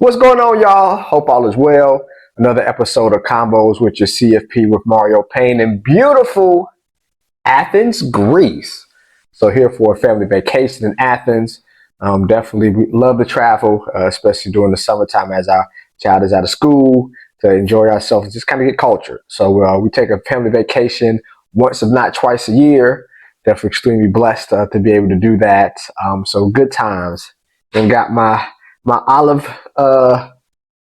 What's going on, y'all? Hope all is well. Another episode of Combos with your CFP with Mario Payne in beautiful Athens, Greece. So here for a family vacation in Athens. Definitely we love to travel, especially during the summertime as our child is out of school, to enjoy ourselves and just kind of get cultured. So we take a family vacation once, if not twice a year. Definitely extremely blessed to be able to do that. So good times. And got my olive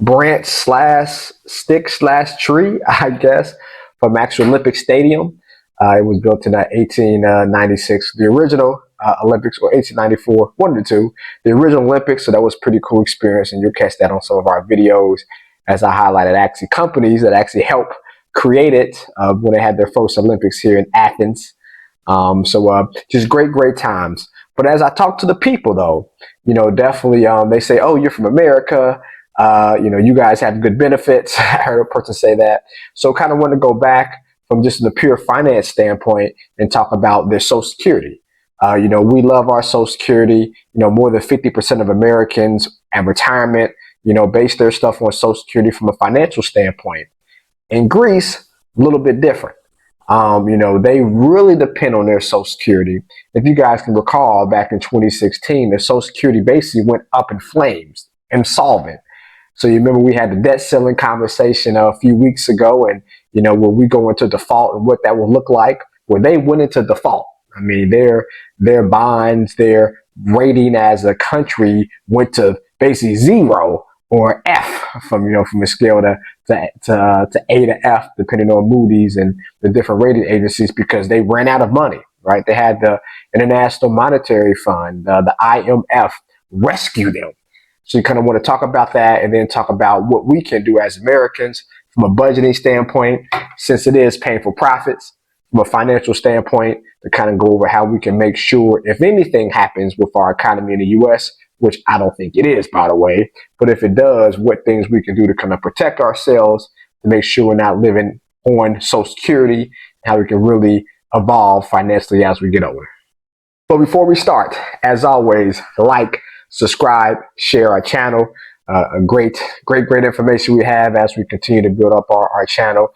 branch slash stick slash tree, I guess, from actual Olympic Stadium. It was built in 1896, the original Olympics, or 1894, one of the two, the original Olympics. So that was a pretty cool experience, and you'll catch that on some of our videos as I highlighted actually companies that actually helped create it when they had their first Olympics here in Athens. Just great times. But as I talk to the people, though, definitely they say, "Oh, you're from America. You guys have good benefits." I heard a person say that. So kind of want to go back from just the pure finance standpoint and talk about their Social Security. We love our Social Security. More than 50% of Americans at retirement, base their stuff on Social Security from a financial standpoint. In Greece, a little bit different. They really depend on their Social Security. If you guys can recall, back in 2016, their Social Security basically went up in flames, insolvent. So you remember we had the debt ceiling conversation a few weeks ago, and will we go into default and what that will look like? Well, they went into default. I mean, their bonds, their rating as a country went to basically zero or F from a scale to A to F, depending on Moody's and the different rating agencies, because they ran out of money, right? They had the International Monetary Fund, the IMF, rescue them. So you kind of want to talk about that and then talk about what we can do as Americans from a budgeting standpoint, since it is painful profits, from a financial standpoint, to kind of go over how we can make sure if anything happens with our economy in the U.S., which I don't think it is, by the way, but if it does, what things we can do to kind of protect ourselves, to make sure we're not living on Social Security, how we can really evolve financially as we get older. But before we start, as always, like, subscribe, share our channel. Great information we have as we continue to build up our channel.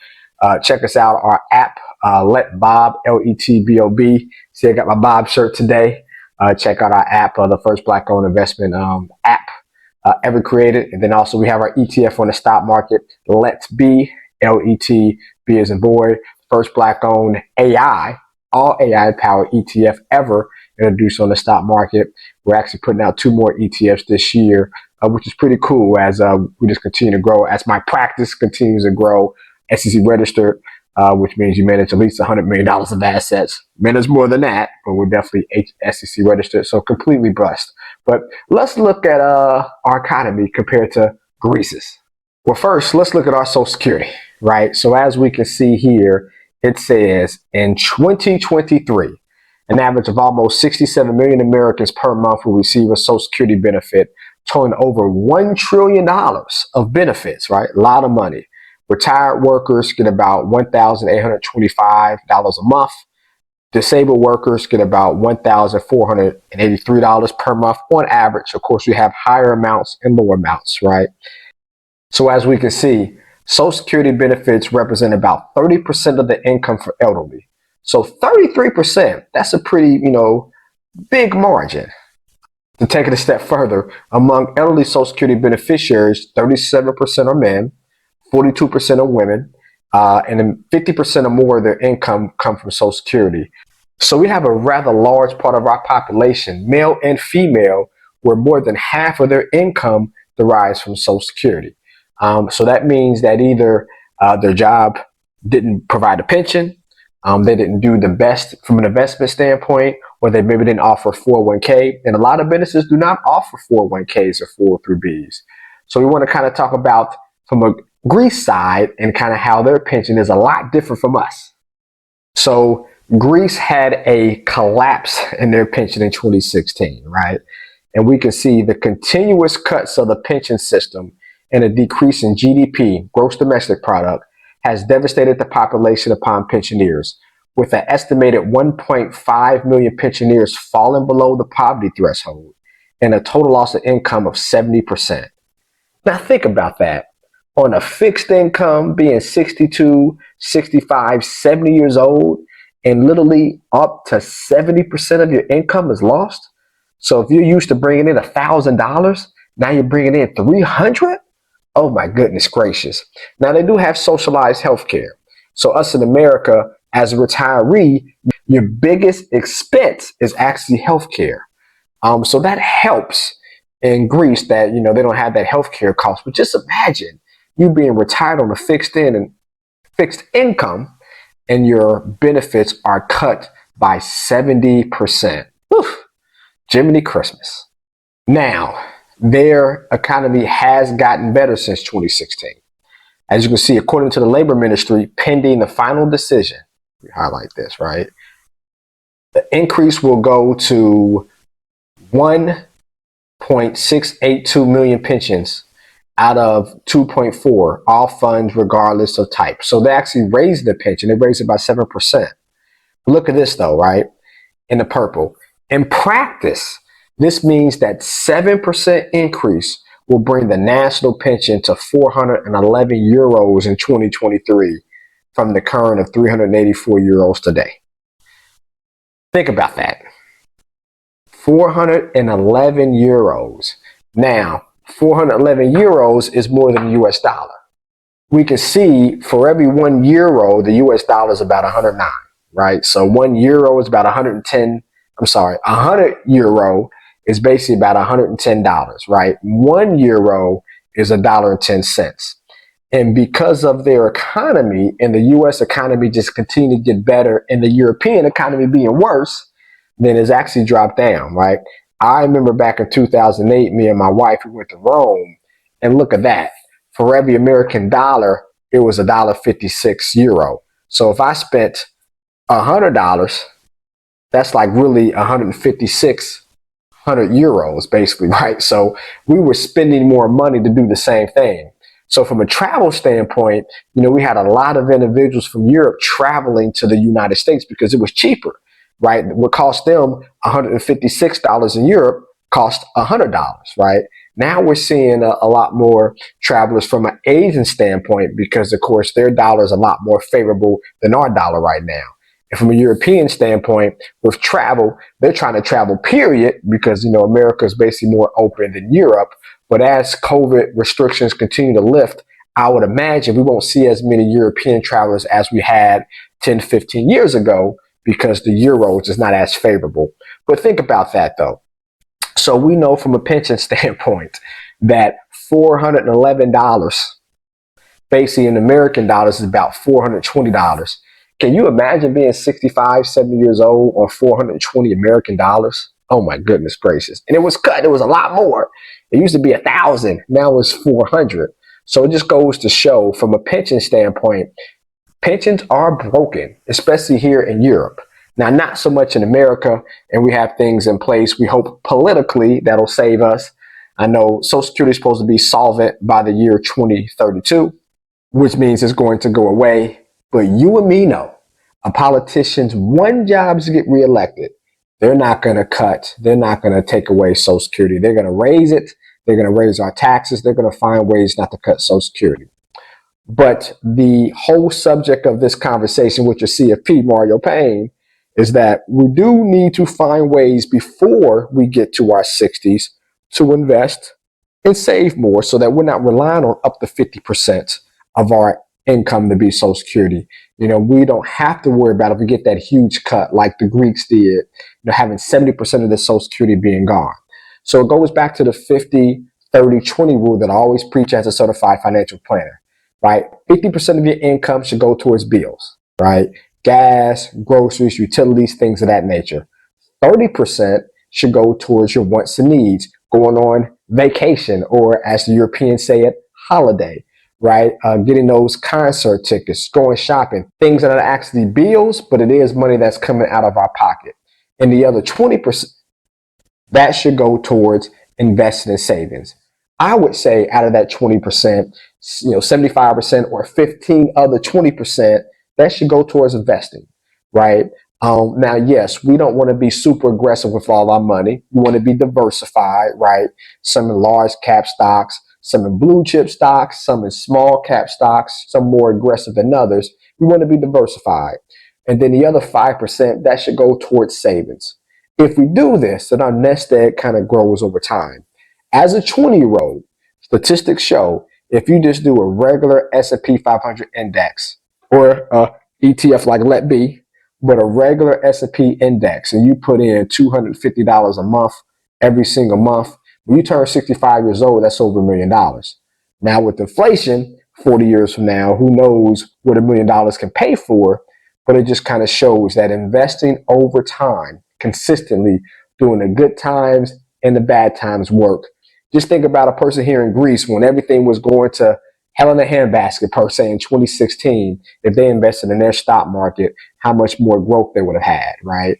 Check us out, our app, Let Bob, LETBOB. See, I got my Bob shirt today. Check out our app, the first Black-owned investment app ever created. And then also we have our ETF on the stock market, Let's Be, LETB as in boy, first Black-owned AI, all AI-powered ETF ever introduced on the stock market. We're actually putting out 2 more ETFs this year, which is pretty cool as we just continue to grow. As my practice continues to grow, SEC registered, which means you manage at least $100 million of assets. Manage more than that, but we're definitely SEC registered, so completely blessed. But let's look at our economy compared to Greece's. Well, first, let's look at our Social Security, right? So as we can see here, it says in 2023, an average of almost 67 million Americans per month will receive a Social Security benefit, totaling over $1 trillion of benefits, right? A lot of money. Retired workers get about $1,825 a month. Disabled workers get about $1,483 per month on average. Of course, we have higher amounts and lower amounts, right? So as we can see, Social Security benefits represent about 30% of the income for elderly. So 33%, that's a pretty, big margin. To take it a step further, among elderly Social Security beneficiaries, 37% are men, 42% are women, and then 50% or more of their income come from Social Security. So we have a rather large part of our population, male and female, where more than half of their income derives from Social Security. So that means that either their job didn't provide a pension, they didn't do the best from an investment standpoint, or they maybe didn't offer 401k. And a lot of businesses do not offer 401ks or 403bs. So we want to kind of talk about from a Greece side and kind of how their pension is a lot different from us. So Greece had a collapse in their pension in 2016, right? And we can see the continuous cuts of the pension system and a decrease in GDP, gross domestic product, has devastated the population upon pensioners, with an estimated 1.5 million pensioners falling below the poverty threshold and a total loss of income of 70%. Now think about that. On a fixed income, being 62, 65, 70 years old, and literally up to 70% of your income is lost. So if you're used to bringing in $1,000, now you're bringing in 300. Oh my goodness gracious. Now they do have socialized health care. So us in America, as a retiree, your biggest expense is actually health care. So that helps in Greece that, they don't have that healthcare cost. But just imagine you being retired on a fixed income and your benefits are cut by 70%. Whew, Jiminy Christmas. Now, their economy has gotten better since 2016. As you can see, according to the labor ministry, pending the final decision, we highlight this, right? The increase will go to 1.682 million pensions out of 2.4, all funds regardless of type. So they actually raised the pension. They raised it by 7%. Look at this though, right? In the purple. In practice, this means that 7% increase will bring the national pension to 411 euros in 2023 from the current of 384 euros today. Think about that. 411 euros. Now, 411 euros is more than the US dollar. We can see for every 1 euro, the US dollar is about 109, right? So 1 euro is about 110. 100 euro is basically about $110, right? 1 euro is $1.10. And because of their economy and the US economy just continue to get better and the European economy being worse, then it's actually dropped down, right? I remember back in 2008, me and my wife, we went to Rome, and look at that. For every American dollar, it was $1.56 euro. So if I spent $100, that's like really 100 euros, basically, right? So we were spending more money to do the same thing. So from a travel standpoint, we had a lot of individuals from Europe traveling to the United States because it was cheaper, right? What cost them $156 in Europe cost $100, right? Now we're seeing a lot more travelers from an Asian standpoint because, of course, their dollar is a lot more favorable than our dollar right now. And from a European standpoint, with travel, they're trying to travel, period, because, America is basically more open than Europe. But as COVID restrictions continue to lift, I would imagine we won't see as many European travelers as we had 10, 15 years ago because the euro is not as favorable. But think about that, though. So we know from a pension standpoint that $411, basically in American dollars, is about $420. Can you imagine being 65, 70 years old on 420 American dollars? Oh my goodness gracious. And it was cut. It was a lot more. It used to be 1,000. Now it's 400. So it just goes to show from a pension standpoint, pensions are broken, especially here in Europe. Now, not so much in America, and we have things in place. We hope politically that'll save us. I know Social Security is supposed to be solvent by the year 2032, which means it's going to go away. But you and me know a politician's one job is to get reelected. They're not going to cut. They're not going to take away Social Security. They're going to raise it. They're going to raise our taxes. They're going to find ways not to cut Social Security. But the whole subject of this conversation with your CFP, Mario Payne, is that we do need to find ways before we get to our 60s to invest and save more so that we're not relying on up to 50% of our income to be Social Security. We don't have to worry about if we get that huge cut like the Greeks did, having 70% of the Social Security being gone. So it goes back to the 50, 30, 20 rule that I always preach as a certified financial planner, right? 50% of your income should go towards bills, right? Gas, groceries, utilities, things of that nature. 30% should go towards your wants and needs, going on vacation, or as the Europeans say it, holiday, right? Getting those concert tickets, going shopping, things that are actually bills, but it is money that's coming out of our pocket. And the other 20%, that should go towards investing in savings. I would say out of that 20%, 75% or 15 other 20%, that should go towards investing, right? Now, yes, we don't want to be super aggressive with all our money. We want to be diversified, right? Some large cap stocks, some in blue chip stocks, some in small cap stocks, some more aggressive than others. We want to be diversified. And then the other 5%, that should go towards savings. If we do this, then our nest egg kind of grows over time. As a 20-year-old, statistics show if you just do a regular S&P 500 index or a ETF like Let Be, but a regular S&P index, and you put in $250 a month every single month, when you turn 65 years old, that's over $1 million. Now with inflation, 40 years from now, who knows what $1 million can pay for, but it just kind of shows that investing over time, consistently, during the good times and the bad times work. Just think about a person here in Greece when everything was going to hell in a handbasket, per se, in 2016. If they invested in their stock market, how much more growth they would have had, right?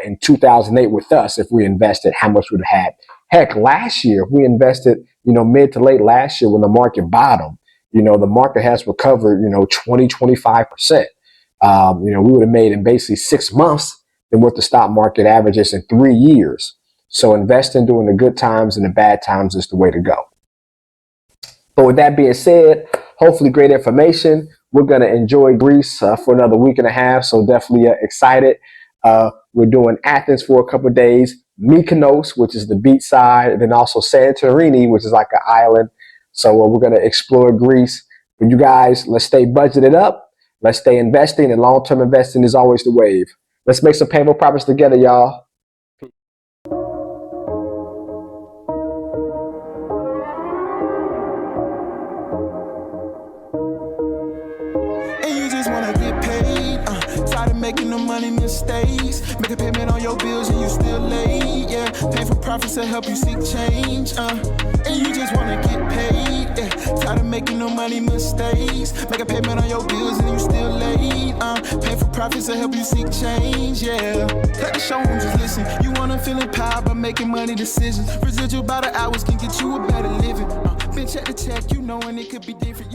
In 2008 with us, if we invested, how much we would have had. Heck, last year, we invested, mid to late last year when the market bottomed. The market has recovered, 25%. We would have made in basically 6 months than what the stock market averages in 3 years. So investing during the good times and the bad times is the way to go. But with that being said, hopefully great information. We're going to enjoy Greece for another week and a half. So definitely excited. We're doing Athens for a couple of days, Mykonos, which is the beach side, and then also Santorini, which is like an island. So we're going to explore Greece. But you guys, let's stay budgeted up. Let's stay investing, and long-term investing is always the wave. Let's make some painful profits together, y'all. Making no money mistakes, make a payment on your bills and you still late, yeah. Painful profits to help you seek change, and you just wanna get paid, yeah. Tired of making no money mistakes, make a payment on your bills and you still late, Painful profits to help you seek change, yeah. Cut the show and just listen. You wanna feel empowered by making money decisions. Residual by the hours can get you a better living. Bitch at the check, and it could be different,